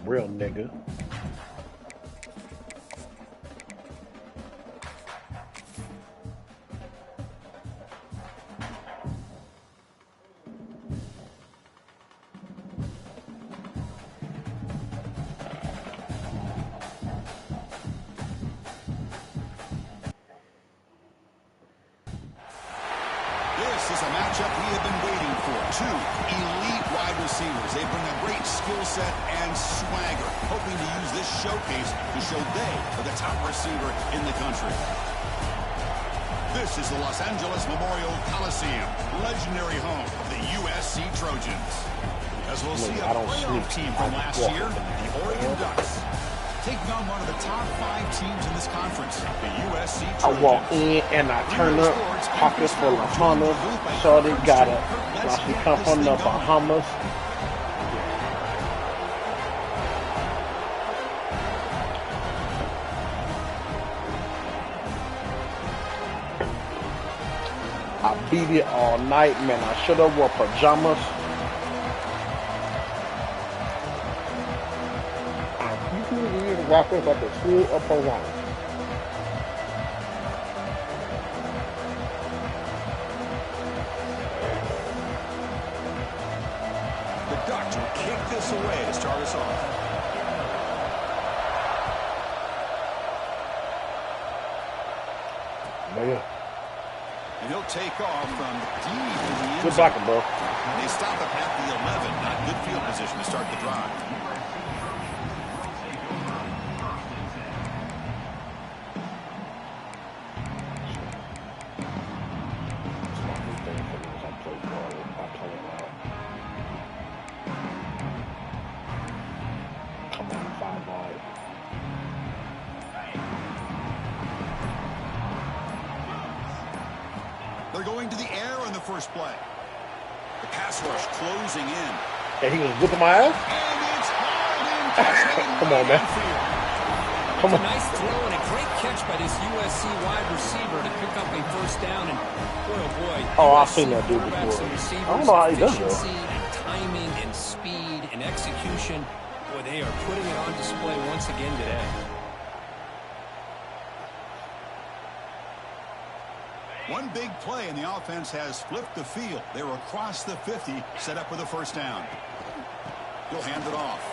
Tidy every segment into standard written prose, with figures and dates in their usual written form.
Real nigga. This is a matchup we have been waiting for. Two elite wide receivers. They bring a great skill set and swagger, hoping to use this showcase to show they are the top receiver in the country. This is the Los Angeles Memorial Coliseum, legendary home of the USC Trojans. As we'll see a playoff team from last year, the Oregon Ducks, taking on one of the top 5 teams in this conference, the USC Trojans. I walk in and I turn up, pocket full of hunters. Shorty got it. While she come from the Bahamas. I beat it all night, man. I should have wore pajamas. Rappers like a school up around. The Ducks will kick this away to start us off. Yeah. And he'll take off from deep in the end Good blocking, bro. They stop up at the 11. Not good field position to start the drive. They're going to the air on the first play. The pass rush closing in. Hey, he was whipping my ass? And it's hauled in. Come on, man. Come on. A nice throw and a great catch by this USC wide receiver to pick up a first down. And boy, oh boy. Oh, I've seen that dude before. I don't know how he does that. And timing and speed and execution. Boy, they are putting it on display once again today. One big play, and the offense has flipped the field. They're across the 50, set up with a first down. He'll hand it off.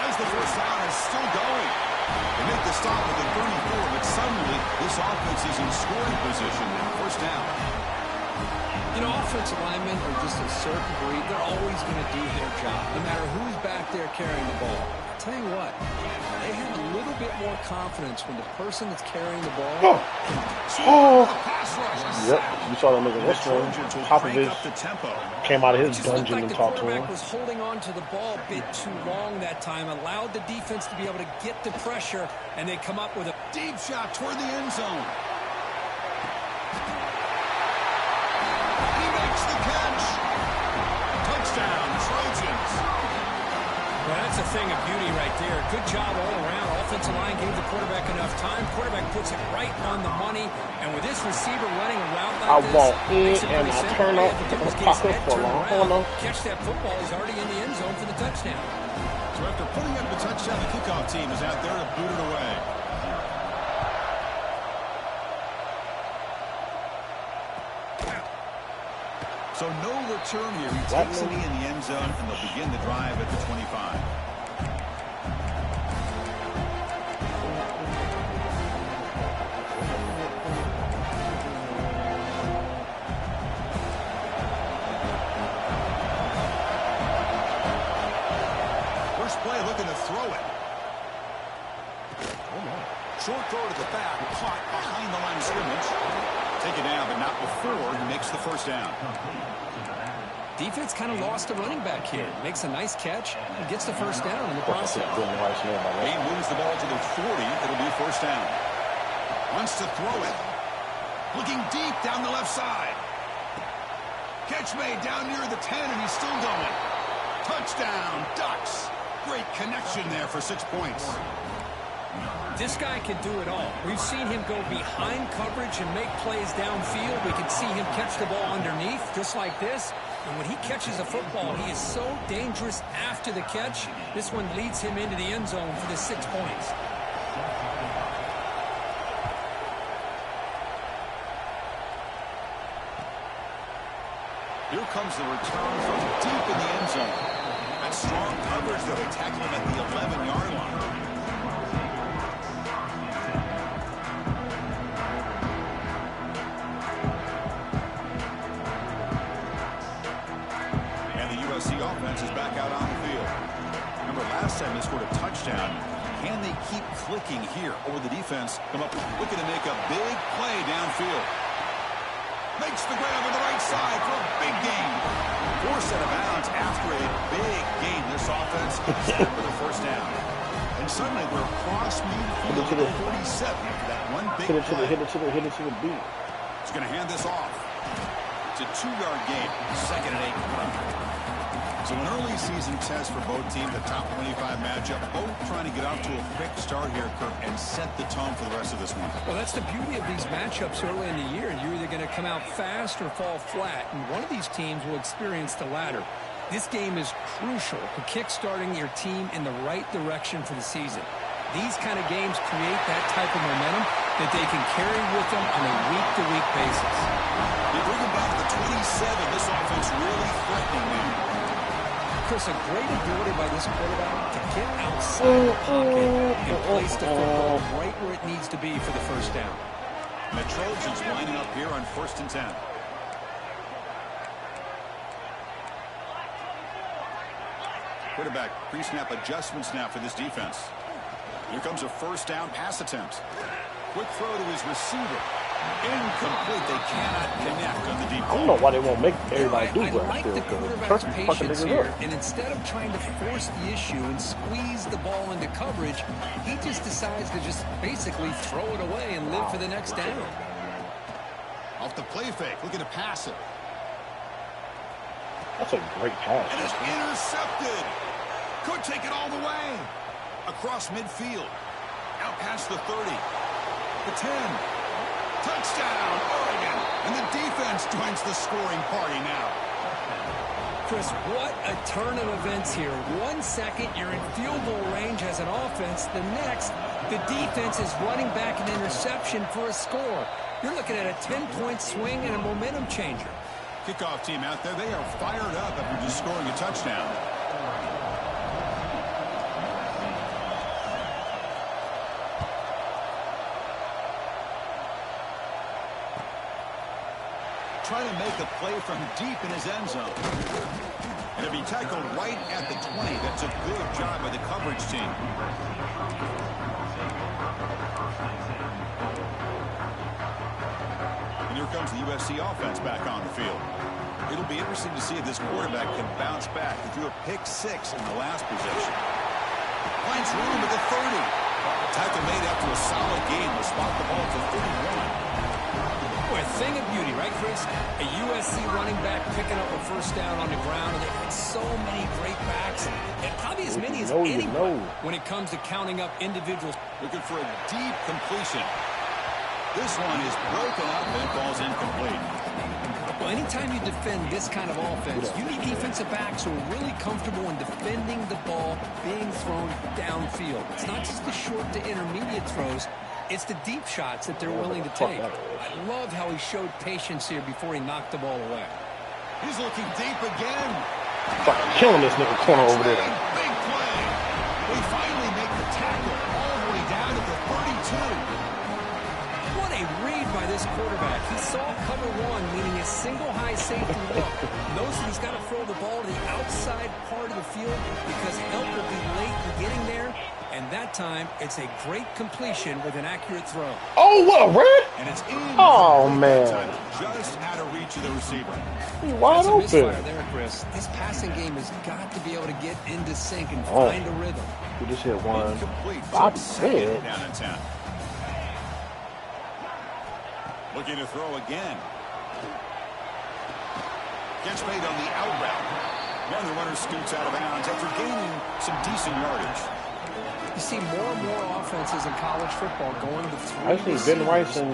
As the first down is still going. They make the stop at the 34, but suddenly this offense is in scoring position now. First down. You know, offensive linemen are just a certain breed. They're always going to do their job, no matter who's back there carrying the ball. I'll tell you what, they have a little bit more confidence when the person that's carrying the ball. Yep, you saw that nigga wrestling. Popovich came out of his dungeon and talked to him. The quarterback was holding on to the ball a bit too long that time, allowed the defense to be able to get the pressure, and they come up with a deep shot toward the end zone. He makes the catch. Touchdown, Trojans. Well, that's a thing of beauty right there. Good job all around. Offensive line gave the quarterback enough time. Quarterback puts it right on the money. And with this receiver running a route like this, I walk in and I turn up the pocket for long. Catch that football. He's already in the end zone for the touchdown. So after putting up the touchdown, the kickoff team is out there to boot it away. So no return here. He takes it in the end zone, and they'll begin the drive at the 25. First play, looking to throw it. Short throw to the back, caught behind the line of scrimmage. Take it down, but not before he makes the first down. Defense kind of lost a running back here. Makes a nice catch and gets the first down in the process. He moves the ball to the 40. It'll be first down. Wants to throw it. Looking deep down the left side. Catch made down near the 10, and he's still going. Touchdown, Ducks. Great connection there for 6 points. This guy can do it all. We've seen him go behind coverage and make plays downfield. We can see him catch the ball underneath, just like this. And when he catches a football, he is so dangerous after the catch. This one leads him into the end zone for the 6 points. Here comes the return from deep in the end zone. That's strong coverage, though. They tackle him at the 11-yard line. And the USC offense is back out on the field. Remember, last time they scored a touchdown. Can they keep clicking here? Or the defense come up looking to make a big play downfield? Makes the grab on the right side for a big gain. Forced out of bounds after a big gain. This offense is out for the first down. And suddenly we're across midfield to the 47 after that one big play. Hit it to the beat. He's going to hand this off. It's a 2-yard gain. 2nd and 8. So an early season test for both teams, the top 25 matchup. Both trying to get off to a quick start here, Kirk, and set the tone for the rest of this one. Well, that's the beauty of these matchups early in the year. You're either going to come out fast or fall flat, and one of these teams will experience the latter. This game is crucial for kick-starting your team in the right direction for the season. These kind of games create that type of momentum that they can carry with them on a week-to-week basis. They bring them back to the 27. This offense really threatening them. Chris, a great ability by this quarterback to get outside the pocket and place the football right where it needs to be for the first down. And the Trojans lining up here on 1st and 10. Quarterback pre-snap adjustments now for this defense. Here comes a 1st down pass attempt. Quick throw to his receiver. Incomplete. They cannot connect on the deep ball. I don't know why they won't make everybody do I that. like the quarterback's patience here, and instead of trying to force the issue and squeeze the ball into coverage, he just decides to just basically throw it away and live for the next down. Off the play fake, looking to pass it. That's a great pass. And it's intercepted. Could take it all the way. Across midfield. Out past the 30. The 10. Touchdown, Oregon. And the defense joins the scoring party now. Chris, what a turn of events here. 1 second, you're in field goal range as an offense. The next, the defense is running back an interception for a score. You're looking at a 10-point swing and a momentum changer. Kickoff team out there, they are fired up after just scoring a touchdown. Trying to make a play from deep in his end zone. And if he tackled right at the 20, that's a good job by the coverage team. And here comes the USC offense back on the field. It'll be interesting to see if this quarterback can bounce back. He threw a pick 6 in the last possession. Finds room at the 30. Tackle made after a solid game. Will spot the ball to 31. Boy, a thing of beauty, right, Chris? A USC running back picking up a 1st down on the ground, and they've had so many great backs, and probably as many as anyone when it comes to counting up individuals. Looking for a deep completion. This one is broken up and falls incomplete. Well, anytime you defend this kind of offense, you need defensive backs who are really comfortable in defending the ball being thrown downfield. It's not just the short to intermediate throws. It's the deep shots that they're willing to take. I love how he showed patience here before he knocked the ball away. He's looking deep again. Fucking killing this nigga corner over there. Big play. They finally make the tackle all the way down to the 32. What a read by this quarterback. He saw cover 1, meaning a single high safety look. Knows that he's got to throw the ball to the outside part of the field because help will be late in getting there. And that time, it's a great completion with an accurate throw. Oh, what a run! And it's in. Oh, man. Just out of reach of the receiver. He's wide open. Misfire there, Chris. This passing game has got to be able to get into sync and find a rhythm. We just hit one. Incomplete. Bob's dead. Down in 10. Looking to throw again. Catch made on the out route. And the runner scoots out of bounds after gaining some decent yardage. You see more and more offenses in college football going to 3 I think Ben Rice and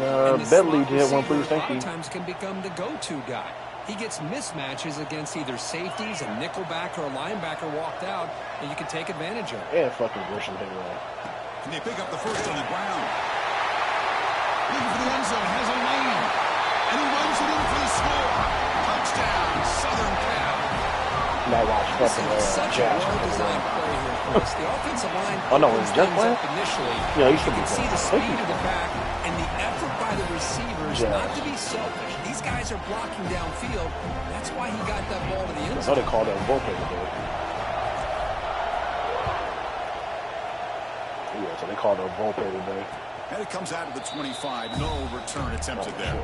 Bentley did one pretty A lot of times can become the go-to guy. he gets mismatches against either safeties, a nickelbacker, or a linebacker walked out, and you can take advantage of it. And fucking Grisham hit away. Can they pick up the first on the ground? Looking for the end zone, has a lane. And he runs it in for the score. Touchdown, Southern Cal. Now watch fucking Such a well-designed play here, Chris. The offensive line oh, no, he's just playing? initially. Yeah, he should You be can see playing. the speed of the back and the effort by the receivers Yeah. not to be selfish. These guys are blocking downfield. That's why he got that ball to the end I zone. know they called that Volpe today. Yeah, so they called that Volpe today. And it comes out of the 25. No return attempted there.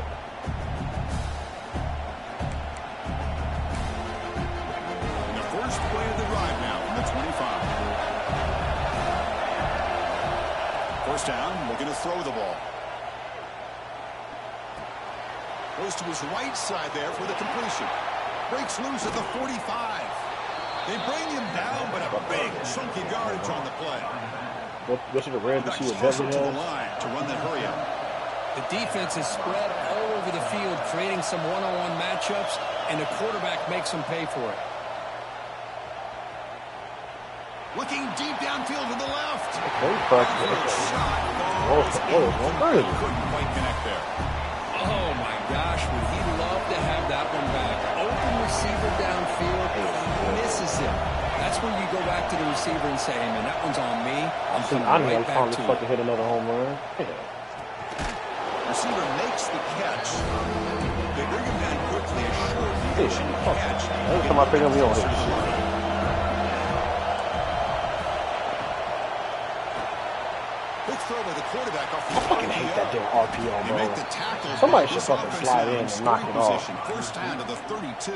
And the first play of the drive now from the 25. First down, looking to throw the ball. Goes to his right side there for the completion. Breaks loose at the 45. They bring him down, but a big chunky yardage on the play. Go to the red to see what Beverly to the has. line to run that hurry up. The defense is spread all over the field, creating some one-on-one matchups, and the quarterback makes them pay for it. Looking deep downfield to the left. Okay, Shot. Couldn't quite connect there. Oh, my gosh, would he love to have that one back. Open receiver downfield, he misses it. That's when you go back to the receiver and say, hey, man, that one's on me. I'm coming right back to fucking hit another home run. Yeah. Receiver makes the catch. They bring him down quickly, assured he shouldn't catch. Every time I pick him, he don't hit shit. Quick throw by the quarterback off the I fucking hate that damn RPO, They bro. make the tackle. Somebody should This fucking offense slide now in and knock it position. off. First down to the 32.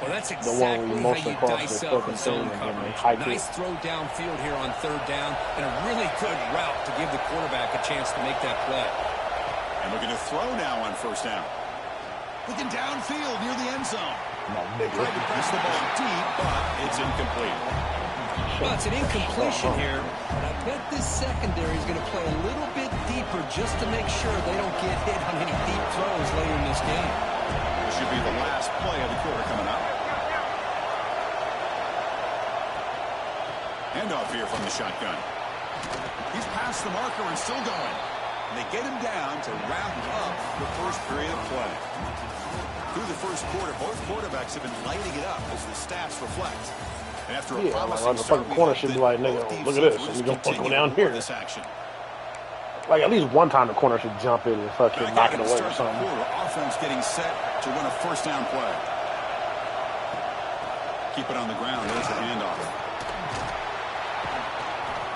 Well, that's The one where exactly you how motion you across dice the up fucking a zone thing and then coverage. hike Nice it. throw downfield here on third down, and a really good route to give the quarterback a chance to make that play. And looking to throw now on first down. Looking downfield near the end zone. No, nigga. Tried to press the ball deep, but it's incomplete. Well, it's an incompletion here, but I bet this secondary is going to play a little bit deeper just to make sure they don't get hit on any deep throws later in this game. This should be the last play of the quarter coming up. Handoff here from the shotgun. He's past the marker and still going. And they get him down to wrap up the first period of play. Through the first quarter, both quarterbacks have been lighting it up as the stats reflect. And after a promising the start, fucking corner should be like, nigga, look at this. And you're going to go down here. This action. Like, at least one time the corner should jump in and fucking knock it away or something. Offense getting set to run a first down play. Keep it on the ground. There's the handoff.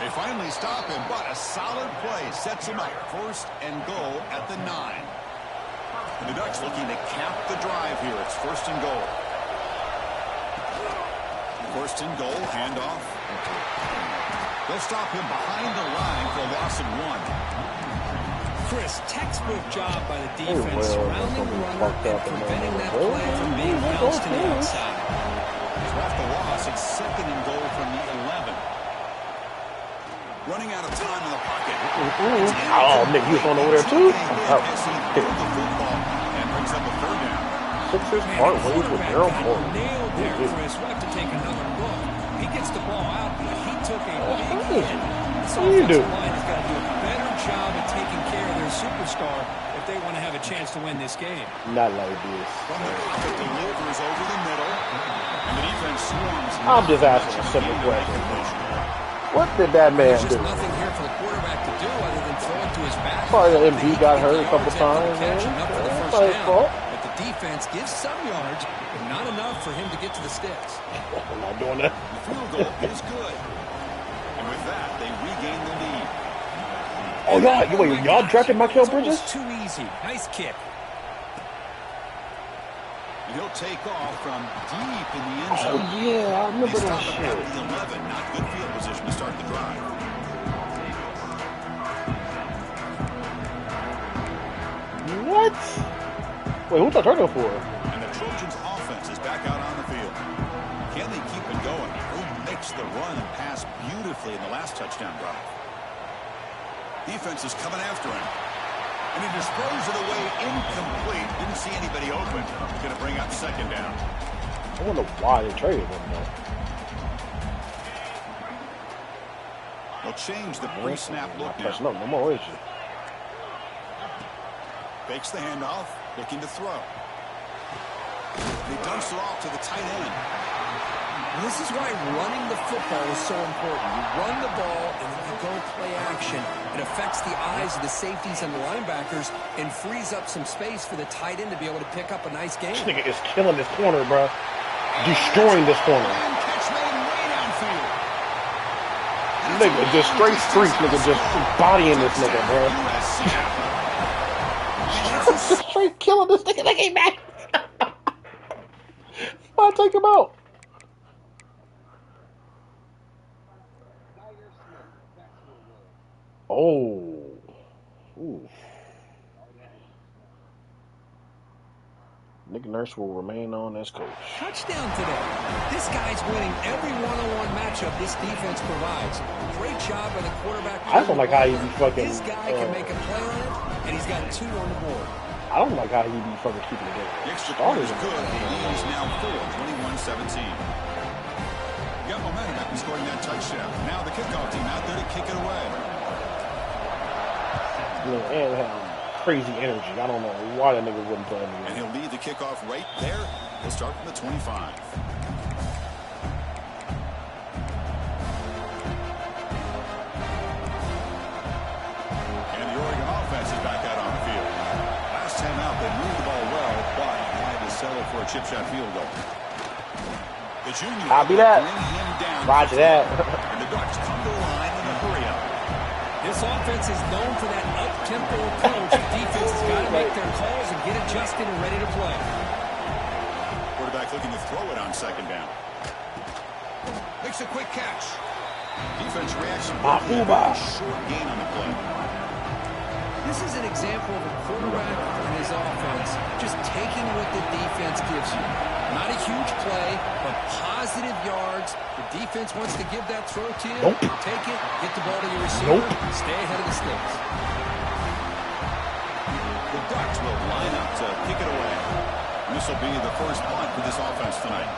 They finally stop him, but a solid play sets him up. First and goal at the 9. And the Ducks looking to cap the drive here. It's first and goal. First and goal, handoff. They'll stop him behind the line for a loss of 1. Chris, textbook job by the defense, surrounding the runner and preventing that play from being bounced to the outside. So after the loss, it's second and goal from the 11. Running out of time in the pocket. Oh, nigga, you was on over there too? Oh. The football and brings up a third down. Sixers part ways with Daryl Morey. Nailed there, Chris. We'll have to take another look. He gets the ball out, but he took a big hit. This offensive line has got to do a better job of taking care of their superstar if they want to have a chance to win this game. Not like this. From the pocket, delivers over the middle, and the defense swarms. I'm just asking a simple question. What did that man There's do? just nothing here for the quarterback to do other than throw it to his back. Sorry that MB got hurt a couple times, man. Enough for the That's first not his down. fault. But the defense gives some yards, but not enough for him to get to the sticks. I'm not doing that. The field goal is good. And with that, they regain the lead. Oh, y'all drafted Michael Bridges? Too easy. Nice kick. And he'll take off from deep in the end zone. Oh, yeah, I remember They that stop shit. at the 11. Not good field position to start the drive. What? Wait, who's that turning for? And the Trojans' offense is back out on the field. Can they keep it going? They mix the run and pass beautifully in the last touchdown drive. Defense is coming after him. And he disposed of the way incomplete. Didn't see anybody open. Going to bring up second down. I wonder why they traded him, though. They'll change the pre-snap look now. No more, is it? Fakes the handoff, looking to throw. And he dumps it off to the tight end. And this is why running the football is so important. You run the ball, and then you go play action. It affects the eyes of the safeties and the linebackers and frees up some space for the tight end to be able to pick up a nice game. This nigga is killing this corner, bro. Destroying this corner. Nigga, just straight street, nigga, just bodying this nigga, bro. Just straight killing this nigga. Like, hey, man. Why take him out? Oh. Ooh. Nick Nurse will remain on as coach. Touchdown today. This guy's winning every one-on-one matchup this defense provides. Great job by the quarterback. I don't like how he be fucking... This guy can make a play on it, and he's got 2 on the board. I don't like how he be fucking keeping it in. The extra point is good. He leads now 4, 21-17. Got momentum after scoring that touchdown. Now the kickoff team out there to kick it away. And crazy energy. I don't know why that nigga wouldn't play anymore. And he'll lead the kickoff right there. He'll start from the 25. And the Oregon offense is back out on the field. Last time out, they moved the ball well, but had to settle for a chip shot field goal. The junior Copy that. bring him down. Roger that. And the Ducks come to the line in a hurry up. This offense is known for that up-tempo approach. The defense has got to make their calls and get adjusted and ready to play. Quarterback looking to throw it on second down. Makes a quick catch. Defense reaction. Short gain on the play. This is an example of a quarterback and his offense just taking what the defense gives you. Not a huge play, but positive yards. The defense wants to give that throw to you. Nope. Take it, get the ball to your receiver. Nope. Stay ahead of the sticks. The Ducks will line up to kick it away. This will be the first punt for this offense tonight.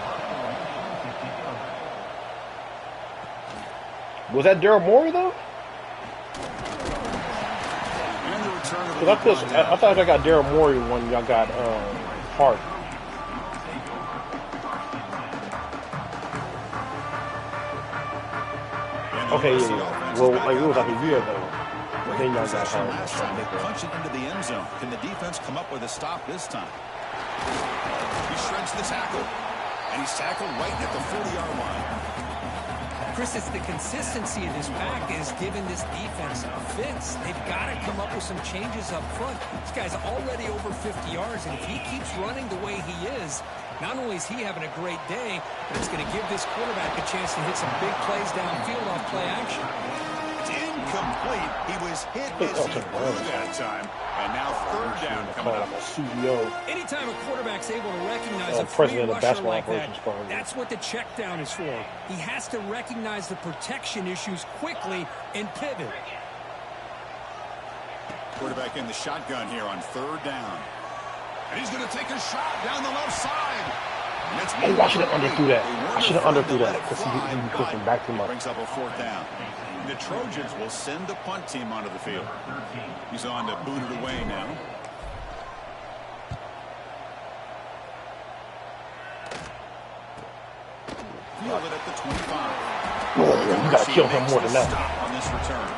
Was that Daryl Morey, though? And the return of I thought I got Daryl Morey when y'all got Hart. Okay, yeah. Well, like it was like a year ago. But then y'all got Hart. Last time they punch it into the end zone. Can the defense come up with a stop this time? He shreds the tackle. And he's tackled right at the 40-yard line. Chris, it's the consistency of this pack is giving this defense fits. They've got to come up with some changes up front. This guy's already over 50 yards, and if he keeps running the way he is, not only is he having a great day, but it's going to give this quarterback a chance to hit some big plays downfield off play action. It's incomplete. He was hit as he threw that time. And now third down coming up. CEO. Anytime a quarterback's able to recognize a free President of rusher basketball like that, operations program. that's what the check down is for. He has to recognize the protection issues quickly and pivot. Quarterback in the shotgun here on third down. And he's going to take a shot down the left side. Hey, I should have underthrew that. I should have underthrew that because he pushing back too much. Brings up a fourth down. The Trojans will send the punt team onto the field. He's on to boot it away now. Fielded at the 25. Oh, yeah, you got to kill him more than that. Stop on this return.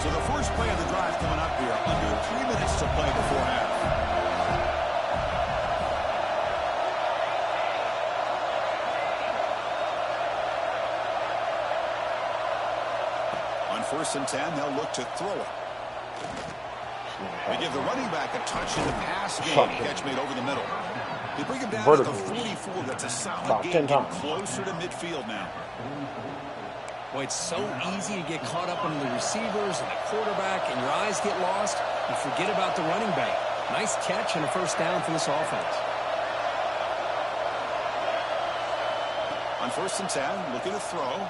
So the first play of the drive coming up here. Under 3 minutes to play before half. On 1st and 10, they'll look to throw it. They give the running back a touch in the pass game. Catch made over the middle. They bring him down at the 44. That's a solid game. Closer to midfield now. Boy, it's so easy to get caught up in the receivers and the quarterback, and your eyes get lost. You forget about the running back. Nice catch and a first down for this offense. On 1st and 10, looking to throw.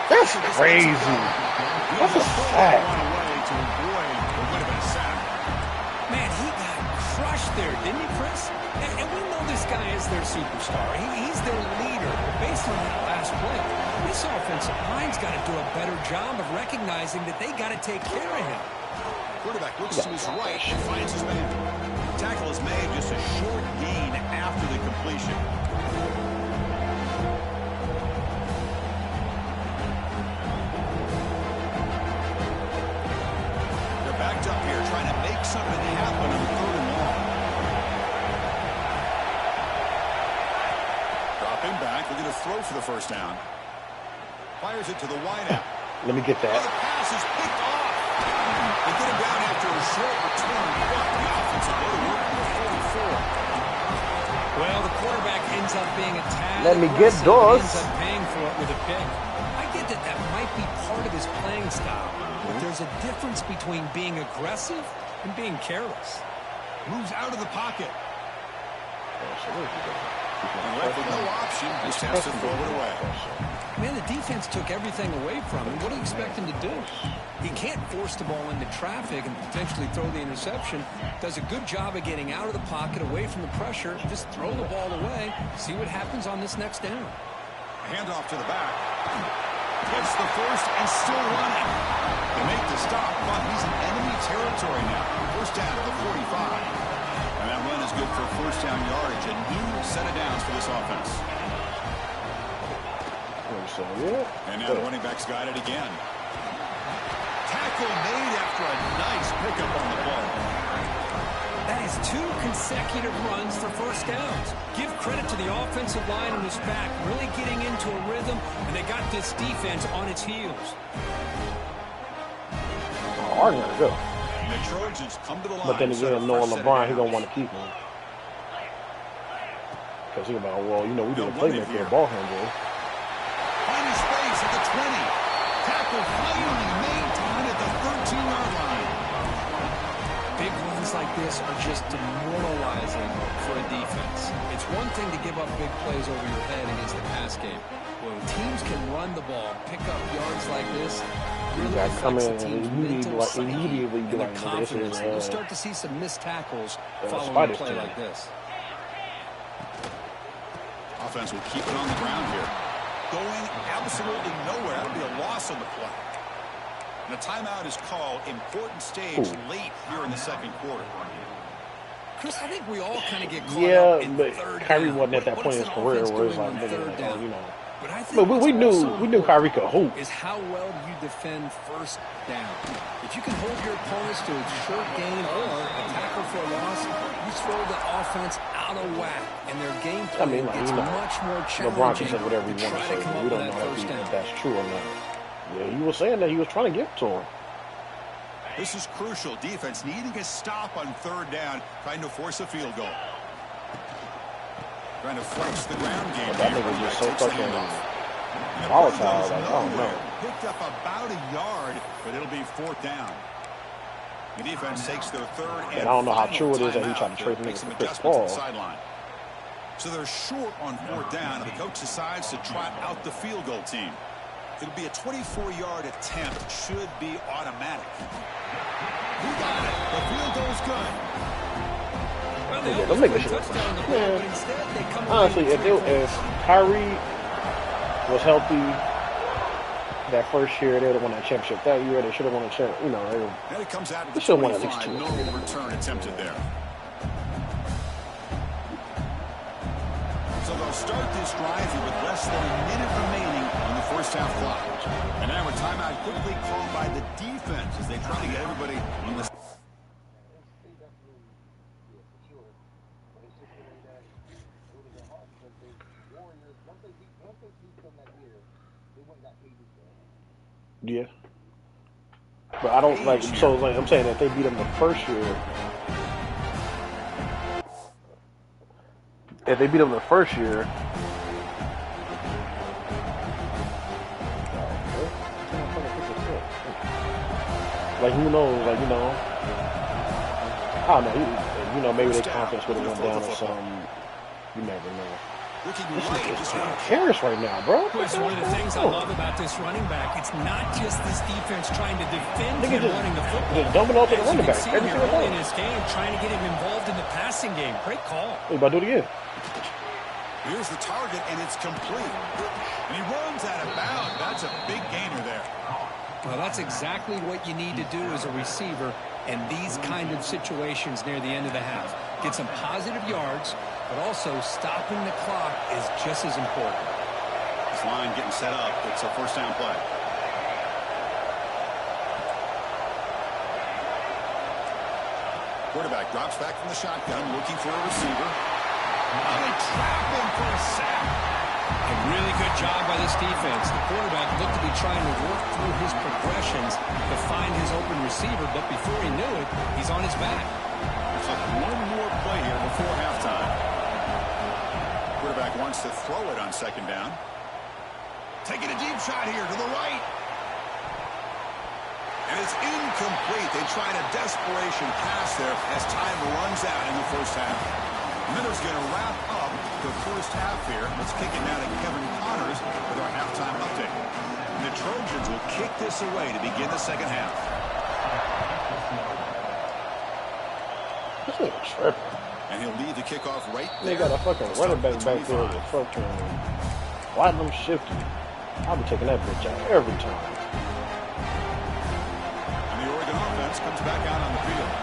That's crazy. That's a sack. Man, he got crushed there, didn't he, Chris? And we know this guy is their superstar. He's their leader. But based on that last play, this offensive line's got to do a better job of recognizing that they got to take care of him. Quarterback looks to his right and finds his man. Tackle is made, just a short gain after the completion. They're backed up here trying to make something happen on 3rd and long. Dropping back, looking to throw for the first down. Fires it to the wideout. Let me get that. The pass is picked off. They get him down after a short return, but the offensive go to work with 44. Well, the quarterback ends up being a tad Let me get Dawes. ends up paying for it with a pick. I get that might be part of his playing style, but there's a difference between being aggressive and being careless. Moves out of the pocket. And left with no option, just has to throw it away. Man, the defense took everything away from him. What do you expect him to do? He can't force the ball into traffic and potentially throw the interception. Does a good job of getting out of the pocket, away from the pressure. Just throw the ball away. See what happens on this next down. Handoff to the back. Gets the first and still running. They make the stop, but he's in enemy territory now. First down at the 45. And that run is good for first down yardage. A new set of downs for this offense. And now the running back's got it again. Tackle made after a nice pickup on the ball. That is 2 consecutive runs for first downs. Give credit to the offensive line and his back, really getting into a rhythm, and they got this defense on its heels. Hard to go. The Trojans come to the line. But then again, knowing LeBron, he gonna want to keep him. Because he's about, well, you know, we didn't play him for a ball handler. Finding space at the 20. Tackle finally maintained at the 13-yard line. Big runs like this are just demoralizing for a defense. It's one thing to give up big plays over your head against the pass game. When teams can run the ball, pick up yards like this, really affects the team's mental psyche and their confidence. You'll start to see some missed tackles following a play like this. Offense will keep it on the ground here. Going absolutely nowhere. That'll be a loss on the play. And a timeout is called. Important stage late here in the second quarter. Chris, I think we all kind of get caught up in but third Kyrie down. wasn't at that point in his career where it's like, third down. you know. But I think But we knew Kyrie could hoop. is how well you defend first down. If you can hold your opponents to a short gain or a tackle for a loss, you throw the offense out of whack, and their game plan gets much more challenging. LeBron can say whatever he wants to say, but we don't know if that's true or not. Yeah, he was saying that he was trying to get to him. This is crucial. Defense needing a stop on third down, trying to force a field goal. Trying to flex the ground game. That nigga just so fucking volatile. Like, I don't know. Picked up about a yard, but it'll be fourth down. The defense takes their third and I don't know how true it is that he tried to trade him for Chris Paul. So they're short on fourth down, and the coach decides to trot out the field goal team. It'll be a 24-yard attempt. Should be automatic. Who got it? The field goal's good. Yeah, don't make that shit up. Man, honestly, if Kyrie was healthy that first year, they would have won that championship. That year, they should have won a championship. You know, they should have won at least 2. No return attempted there. So they'll start this drive here with less than a minute remaining on the first half clock. And now a timeout quickly called by the defense as they try to get everybody on the... Yeah. But I don't like, so like I'm saying, if they beat them the first year, like who knows, like, you know, I don't know, you know, maybe their confidence would have went down or something. You never know. Looking This right. is just Harris right now, bro. It's one of the things I love about this running back. It's not just this defense trying to defend him running the football. Just dumping off to the As you running can back see every here single early time. in this game, trying to get him involved in the passing game. Great call. Hey, about to do it again. Here's the target, and it's complete. And he runs out of bounds. That's a big gainer there. Well, that's exactly what you need to do as a receiver in these kind of situations near the end of the half. Get some positive yards, but also stopping the clock is just as important. This line getting set up. It's a first down play. Quarterback drops back from the shotgun, looking for a receiver. Oh, they trap him for a sack. A really good job by this defense. The quarterback looked to be trying to work through his progressions to find his open receiver, but before he knew it, he's on his back. Looks like one more play here before halftime. Quarterback wants to throw it on second down. Taking a deep shot here to the right. And it's incomplete. They tried a desperation pass there as time runs out in the first half. Miller's going to wrap up the first half here. Let's kick it now to Kevin Connors with our halftime update. And the Trojans will kick this away to begin the second half. This nigga tripping. And he'll lead the kickoff right there. They got a fucking running back back there with fucking platinum shifty. I'll be taking that bitch out every time. And the Oregon offense comes back out on the field.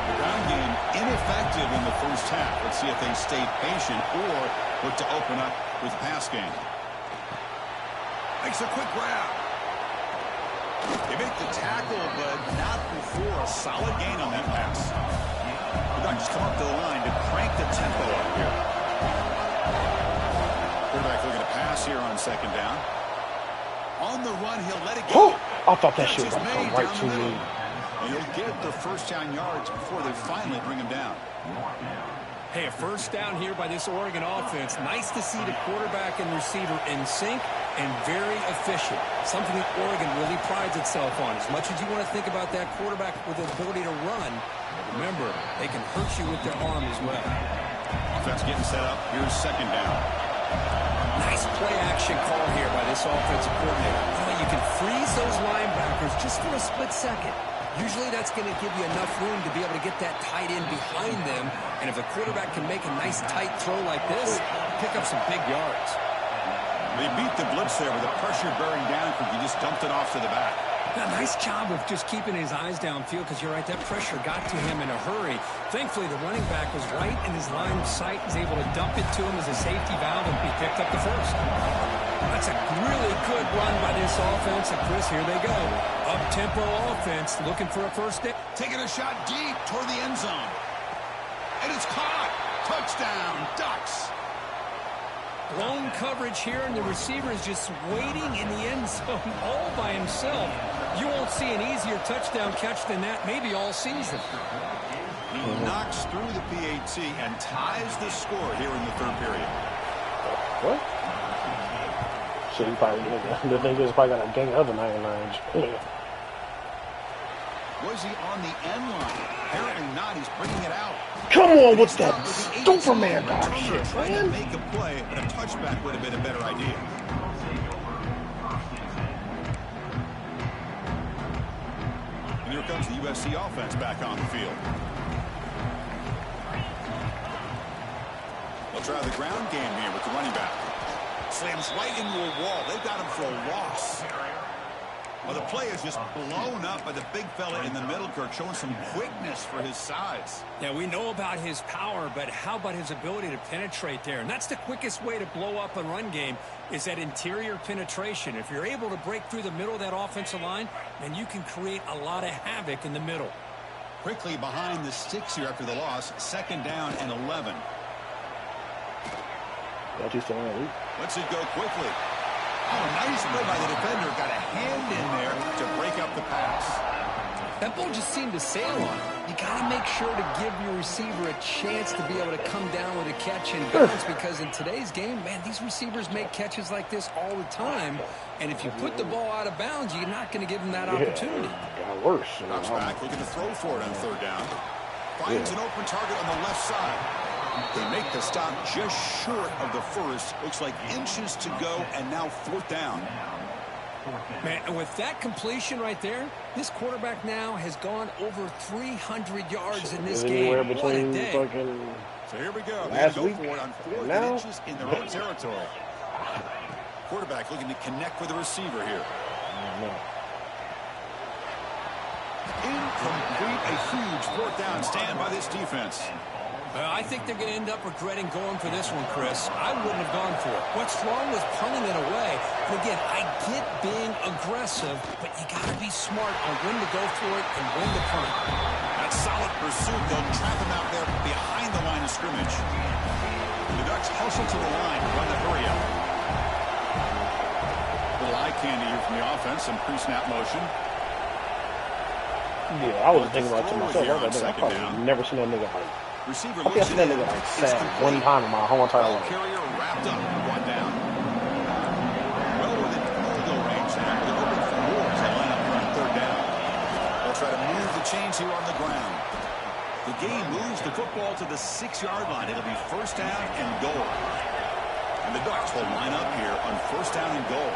The ground game ineffective in the first half. Let's see if they stay patient or look to open up with pass game. Makes a quick grab. They make the tackle, but not before a solid gain on that pass. The Ducks come up to the line to crank the tempo up here. Quarterback looking to pass here on second down. On the run, he'll let it go. I thought that shit was going to come right to me. And he'll get the first down yards before they finally bring him down. Hey, a first down here by this Oregon offense. Nice to see the quarterback and receiver in sync and very efficient. Something that Oregon really prides itself on. As much as you want to think about that quarterback with the ability to run, remember, they can hurt you with their arm as well. Offense getting set up. Here's second down. Nice play action call here by this offensive coordinator. You can freeze those linebackers just for a split second. Usually that's going to give you enough room to be able to get that tight end behind them. And if the quarterback can make a nice tight throw like this, pick up some big yards. They beat the blitz there with the pressure bearing down because he just dumped it off to the back. Now, nice job of just keeping his eyes downfield because you're right, that pressure got to him in a hurry. Thankfully, the running back was right in his line of sight, was able to dump it to him as a safety valve, and he picked up the first. That's a really good run by this offense, and Chris, here they go. Up-tempo offense, looking for a first down. Taking a shot deep toward the end zone. And it's caught. Touchdown, Ducks. Blown coverage here, and the receiver is just waiting in the end zone all by himself. You won't see an easier touchdown catch than that maybe all season. He knocks through the PAT and ties the score here in the third period. What? Shit, he probably, the thing is probably got a gang of other 99s. Was he on the end line? Apparently not. He's bringing it out. Come on with that Superman dog shit, trying to man. make a play, but a touchback would have been a better idea. And here comes the USC offense back on the field. They'll try the ground game here with the running back. Slams right into a wall. They've got him for a loss. Well, the play is just blown up by the big fella in the middle, Kirk, showing some quickness for his size. Yeah, we know about his power, but how about his ability to penetrate there? And that's the quickest way to blow up a run game is that interior penetration. If you're able to break through the middle of that offensive line, then you can create a lot of havoc in the middle. Quickly behind the sticks here after the loss. Second down and 11. Let's it go quickly. Oh, nice play by the defender. Got a hand in there to break up the pass. That ball just seemed to sail on. You got to make sure to give your receiver a chance to be able to come down with a catch and bounce because in today's game, man, these receivers make catches like this all the time. And if you put the ball out of bounds, you're not going to give them that opportunity. Got worse. Knocks back, looking to throw for it on third down. Finds an open target on the left side. They make the stop just short of the first. Looks like inches to go, and now 4th down. Man, with that completion right there, this quarterback now has gone over 300 yards in this game. Anywhere between fucking so here we go. Last Go week for it on 4th now? inches in their own territory. Quarterback looking to connect with the receiver here. Incomplete, a huge 4th down stand by this defense. I think they're going to end up regretting going for this one, Chris. I wouldn't have gone for it. What's wrong with punting it away? And again, I get being aggressive, but you got to be smart on when to go for it and when to punt. That solid pursuit, they'll trap him out there behind the line of scrimmage. The Ducks hustle to the line, run the hurry up. Little eye candy here from the offense, some pre-snap motion. Yeah, I was thinking about it to myself. I was like, I probably never seen that nigga like. Receiver I think I've seen that nigga like sack one time in my whole entire life. Carrier wrapped up, 1 down. Well within field goal range there. They're hoping for more as they line up here on 3rd down. They'll try to move the chains here on the ground. The game moves the football to the 6-yard line. It'll be 1st down and goal. And the Ducks will line up here on 1st down and goal.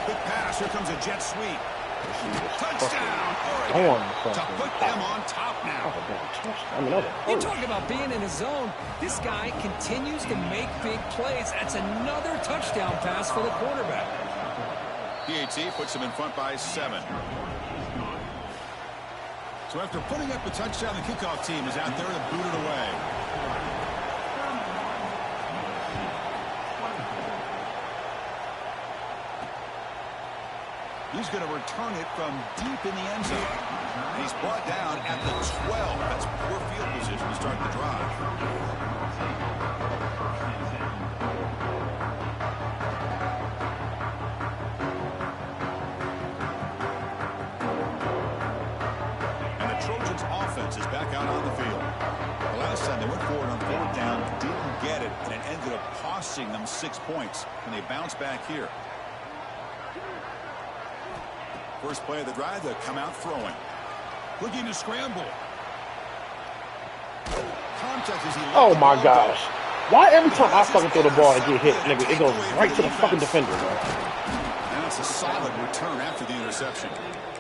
Quick pass. Here comes a jet sweep. Touchdown! To put them on top now. You talk about being in a zone. This guy continues to make big plays. That's another touchdown pass for the quarterback. PAT puts them in front by 7. So after putting up a touchdown, the kickoff team is out there to boot it away. He's going to return it from deep in the end zone. And he's brought down at the 12. That's poor field position to start the drive. And the Trojans' offense is back out on the field. The last time they went forward on 4th down, didn't get it, and it ended up costing them 6 points. And they bounce back here. First play of the drive, they'll come out throwing. Looking to scramble. Contact as he oh my gosh. Why every time I fucking throw the ball and get hit, nigga, it goes right to the fucking defender, bro? And it's a solid return after the interception.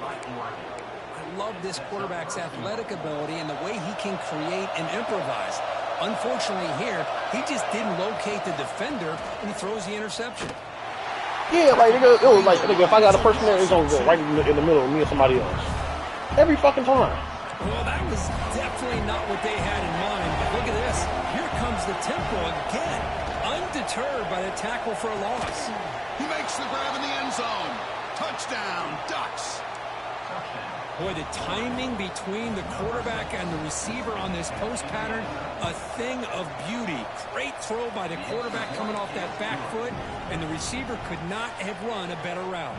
I love this quarterback's athletic ability and the way he can create and improvise. Unfortunately here, he just didn't locate the defender and he throws the interception. Yeah, like, nigga, it was like, nigga, if I got a person there, it's gonna go right in the middle of me and somebody else. Every fucking time. Well, that was definitely not what they had in mind. But look at this. Here comes the tempo again. Undeterred by the tackle for a loss. He makes the grab in the end zone. Touchdown, Ducks. Boy, the timing between the quarterback and the receiver on this post pattern, a thing of beauty. Great throw by the quarterback coming off that back foot, and the receiver could not have run a better route.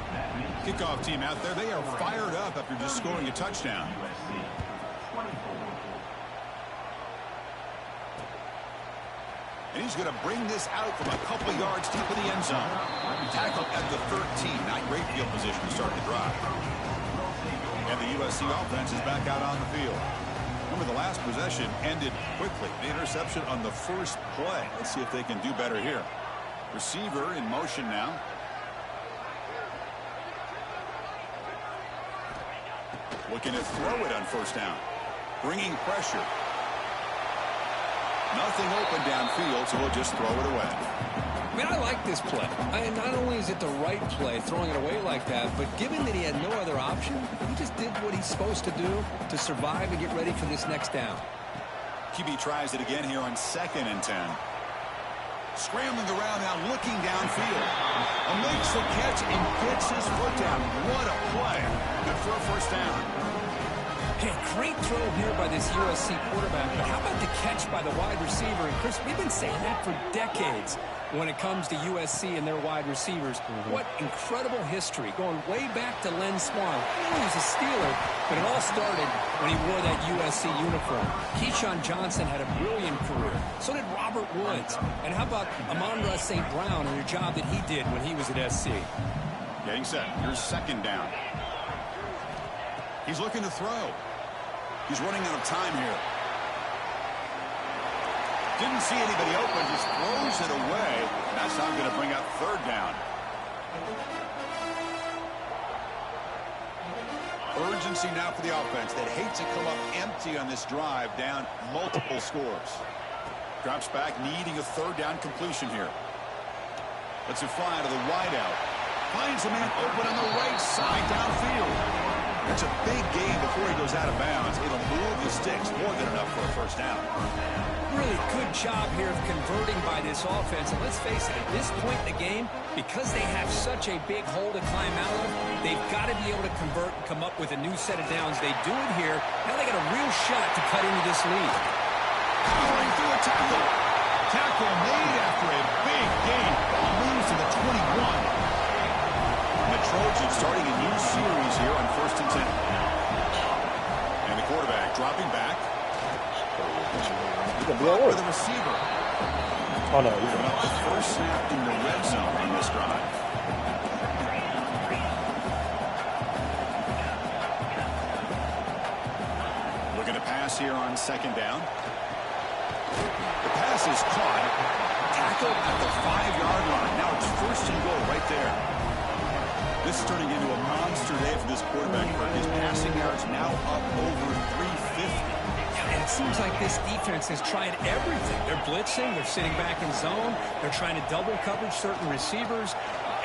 Kickoff team out there, they are fired up after just scoring a touchdown. And he's going to bring this out from a couple of yards deep in the end zone. Tackled at the 13. Not great field position to start the drive. And the USC offense is back out on the field. Remember, the last possession ended quickly. The interception on the first play. Let's see if they can do better here. Receiver in motion now. Looking to throw it on 1st down. Bringing pressure. Nothing open downfield, so we'll just throw it away. Man, I like this play. Not only is it the right play, throwing it away like that, but given that he had no other option, he just did what he's supposed to do to survive and get ready for this next down. QB tries it again here on 2nd and 10. Scrambling around now, looking downfield. Makes the catch and gets his foot down. What a play. Good for a 1st down. Hey, great throw here by this USC quarterback, but how about the catch by the wide receiver? And Chris, we've been saying that for decades when it comes to USC and their wide receivers. What incredible history, going way back to Len Swan. I know he was a Steeler, but it all started when he wore that USC uniform. Keyshawn Johnson had a brilliant career. So did Robert Woods. And how about Amon-Ra St. Brown and the job that he did when he was at SC? Getting set. Here's 2nd down. He's looking to throw. He's running out of time here. Didn't see anybody open, just throws it away. That's not going to bring up third down. Urgency now for the offense. They'd hate to come up empty on this drive, down multiple scores. Drops back, needing a third down completion here. Lets it fly to the wideout. Finds a man open on the right side downfield. That's a big gain before he goes out of bounds. It'll move the sticks, more than enough for a first down. Really good job here of converting by this offense. And let's face it, at this point in the game, because they have such a big hole to climb out of, they've got to be able to convert and come up with a new set of downs. They do it here. Now they got a real shot to cut into this lead. Powering through a tackle. Tackle made after a big gain. Ball moves to the 21. And the Trojans starting a new series here on 1st and 10. And the quarterback dropping back. He's going to be all with the receiver. Oh, no. He's giving up the first snap in the red zone on this drive. Looking to pass here on 2nd down. The pass is caught. Tackled at the 5-yard line. Now it's 1st and goal right there. This is turning into a monster day for this quarterback. His passing yards now up over 350. And it seems like this defense has tried everything. They're blitzing. They're sitting back in zone. They're trying to double coverage certain receivers.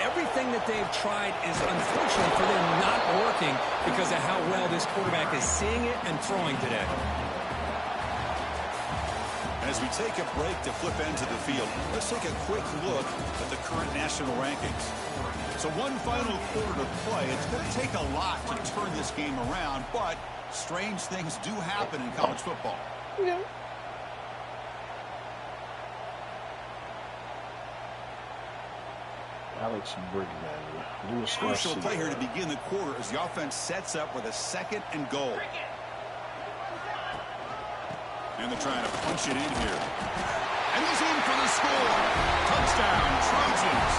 Everything that they've tried is, unfortunately for them, not working because of how well this quarterback is seeing it and throwing today. As we take a break to flip ends of the field, let's take a quick look at the current national rankings. So one final quarter to play. It's going to take a lot to turn this game around, but strange things do happen in college football. Yeah. Alex Brigman. Crucial play here to begin the quarter as the offense sets up with a 2nd and goal. And they're trying to punch it in here. And he's in for the score. Touchdown, Trojans.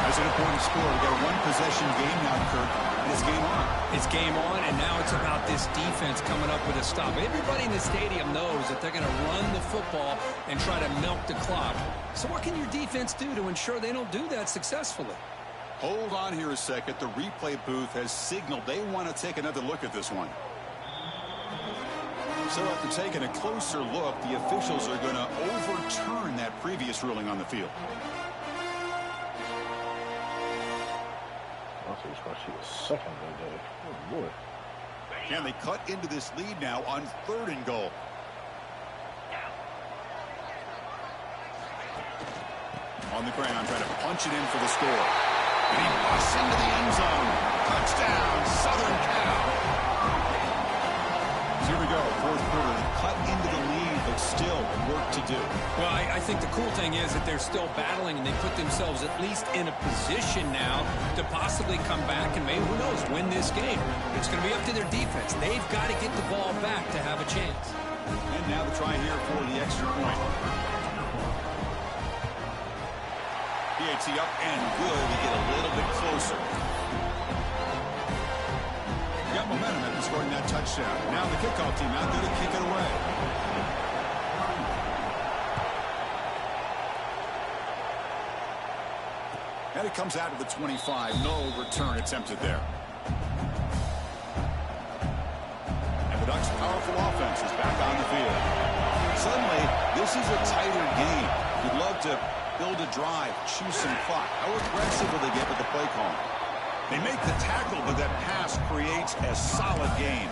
That's an important score. We've got a one-possession game now, Kirk, and it's game on. It's game on, and now it's about this defense coming up with a stop. Everybody in the stadium knows that they're going to run the football and try to milk the clock. So what can your defense do to ensure they don't do that successfully? Hold on here a second. The replay booth has signaled they want to take another look at this one. So after taking a closer look, the officials are going to overturn that previous ruling on the field. He's going to see a 2nd today. Oh, boy. And they cut into this lead now on 3rd and goal. On the ground, trying to punch it in for the score. And he busts into the end zone. Touchdown, Southern Cal. So here we go, 4th quarter. Cut into the lead, but still work to do. Well, I think the cool thing is that they're still battling, and they put themselves at least in a position now to possibly come back and maybe, who knows, win this game. It's going to be up to their defense. They've got to get the ball back to have a chance. And now the try here for the extra point. PAT up and good. We get a little bit closer. Got momentum after scoring that touchdown. Now the kickoff team out there to kick it away. And it comes out to the 25. No return attempted there. And the Ducks' powerful offense is back on the field. Suddenly, this is a tighter game. You'd love to build a drive, choose some clock. How aggressive will they get with the play call? They make the tackle, but that pass creates a solid gain.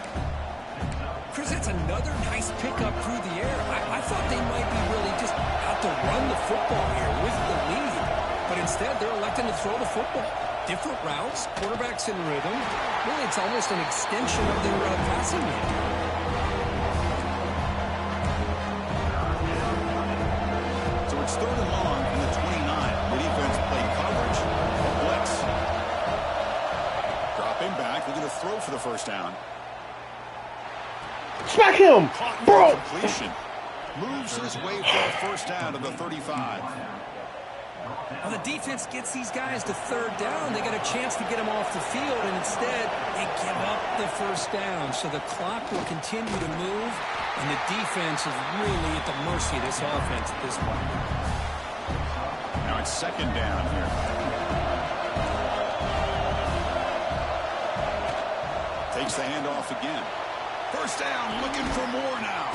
Chris, that's another nice pickup through the air. I thought they might be really just out to run the football here with the lead. But instead, they're electing to throw the football. Different routes, quarterbacks in rhythm. Really, it's almost an extension of their passing game. So it's 3rd and long from the 29. The defense played coverage, blitz. Dropping back, looking to throw for the first down. Smack him, bro! Completion. Moves his way for a first down to the 35. Well, the defense gets these guys to third down. They got a chance to get them off the field, and instead they give up the first down. So the clock will continue to move, and the defense is really at the mercy of this offense at this point. Now it's second down here. Takes the handoff again. First down, looking for more now.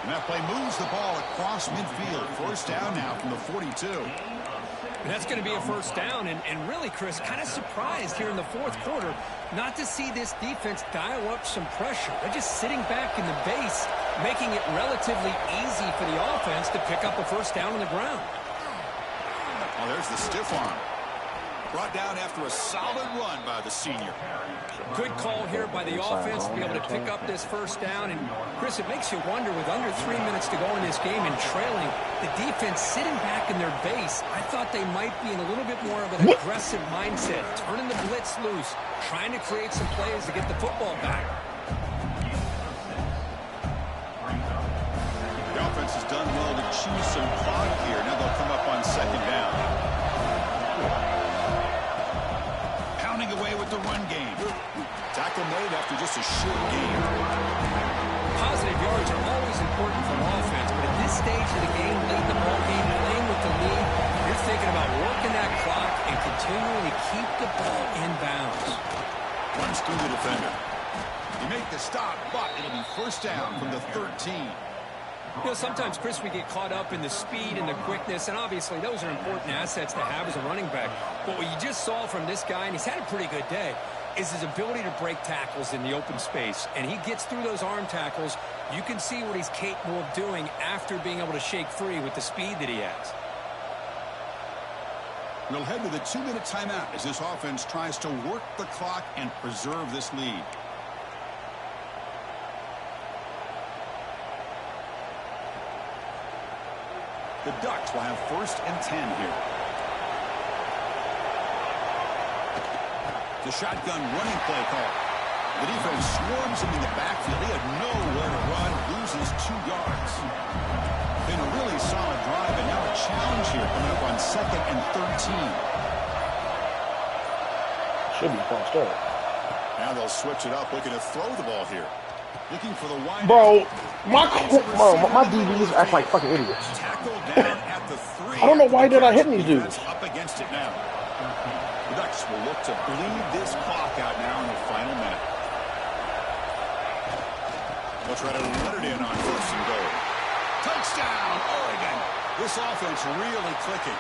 And that play moves the ball across midfield. First down now from the 42. And that's going to be a first down. And really, Chris, kind of surprised here in the fourth quarter not to see this defense dial up some pressure. They're just sitting back in the base, making it relatively easy for the offense to pick up a first down on the ground. Oh, there's the stiff arm. Brought down after a solid run by the senior. Good call here by the offense to be able to pick up this first down. And, Chris, it makes you wonder, with under 3 minutes to go in this game and trailing, the defense sitting back in their base, I thought they might be in a little bit more of an aggressive mindset, turning the blitz loose, trying to create some plays to get the football back. The offense has done well to choose some clock here. Now they'll come up on second down. Away with the run game. Tackle made after just a short game. Positive yards are always important for offense, but at this stage of the game, late in the ball game, playing with the lead, you're thinking about working that clock and continuing to keep the ball in bounds. Runs through the defender. You make the stop, but it'll be first down from the 13. You know, sometimes, Chris, we get caught up in the speed and the quickness, and obviously those are important assets to have as a running back. But what you just saw from this guy, and he's had a pretty good day, is his ability to break tackles in the open space. And he gets through those arm tackles. You can see what he's capable of doing after being able to shake free with the speed that he has. We'll head to the 2-minute timeout as this offense tries to work the clock and preserve this lead. The Ducks will have first and 10 here. The shotgun running play call. The defense swarms him in the backfield. He had nowhere to run, loses 2 yards. Been a really solid drive, and now a challenge here coming up on second and 13. Should be false start. Now they'll switch it up, looking to throw the ball here. Looking for the wide. Bro, my DBs act like fucking idiots. Tackled down at the 3. I don't know why they're not hitting these dudes. Up against it now. The Ducks will look to bleed this clock out now in the final minute. They'll try to let it in on first and goal. Touchdown, Oregon. This offense really clicking.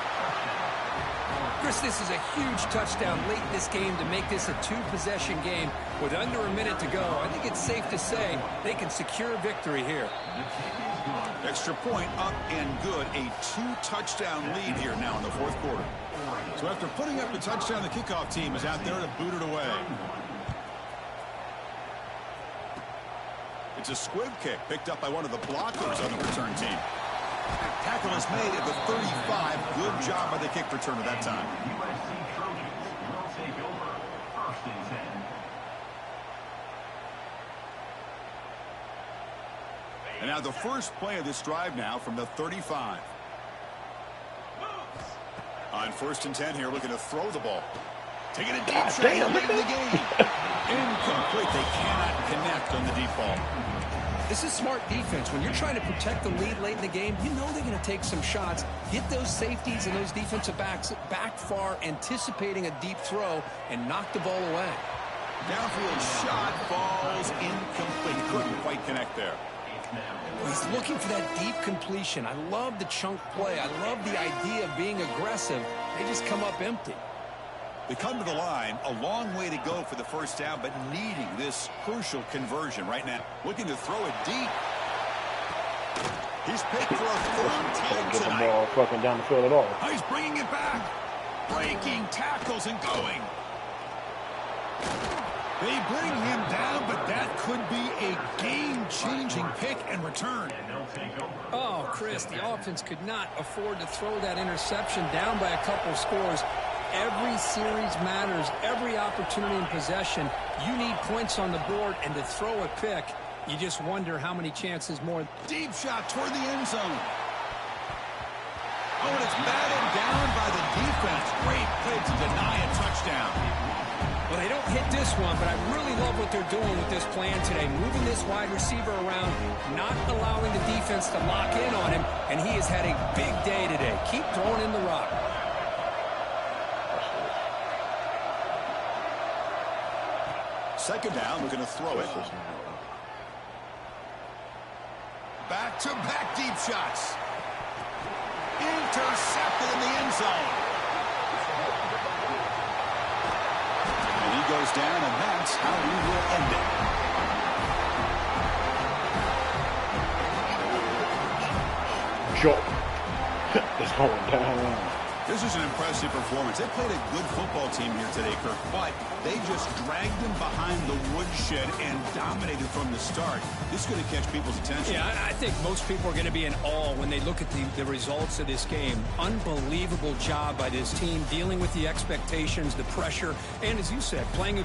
Chris, this is a huge touchdown late in this game to make this a 2-possession game with under a minute to go. I think it's safe to say they can secure victory here. Extra point up and good. A 2-touchdown lead here now in the fourth quarter. So after putting up the touchdown, the kickoff team is out there to boot it away. It's a squib kick picked up by one of the blockers on the return team. Tackle is made at the 35. Good job by the kick returner that time. And now the first play of this drive now from the 35. On first and 10 here, looking to throw the ball. Taking a deep shot late in the game. Incomplete. They cannot connect on the deep ball. This is smart defense. When you're trying to protect the lead late in the game, you know they're going to take some shots, get those safeties and those defensive backs back far, anticipating a deep throw, and knock the ball away. Downfield shot falls incomplete. Couldn't quite connect there. He's looking for that deep completion. I love the chunk play. I love the idea of being aggressive. They just come up empty. They come to the line, a long way to go for the first down, but needing this crucial conversion right now. Looking to throw it deep. He's picked for a third time Get the tonight. ball fucking down the field at all. He's bringing it back. Breaking tackles and going. They bring him down, but that could be a game-changing pick and return. Oh, Chris, the offense could not afford to throw that interception down by a couple scores. Every series matters. Every opportunity in possession, you need points on the board, and to throw a pick, you just wonder how many chances more. Deep shot toward the end zone. and it's batted down by the defense. Great play to deny a touchdown. Well, they don't hit this one, but I really love what they're doing with this plan today. Moving this wide receiver around, not allowing the defense to lock in on him, and he has had a big day today. Keep throwing in the rock. Second down, we're going to throw it. Back-to-back deep shots. Intercepted in the end zone. And he goes down, and that's how we will end it. Joe is going down. This is an impressive performance. They played a good football team here today, Kirk, but they just dragged them behind the woodshed and dominated from the start. This is going to catch people's attention. Yeah, I think most people are going to be in awe when they look at the results of this game. Unbelievable job by this team dealing with the expectations, the pressure, and as you said, playing a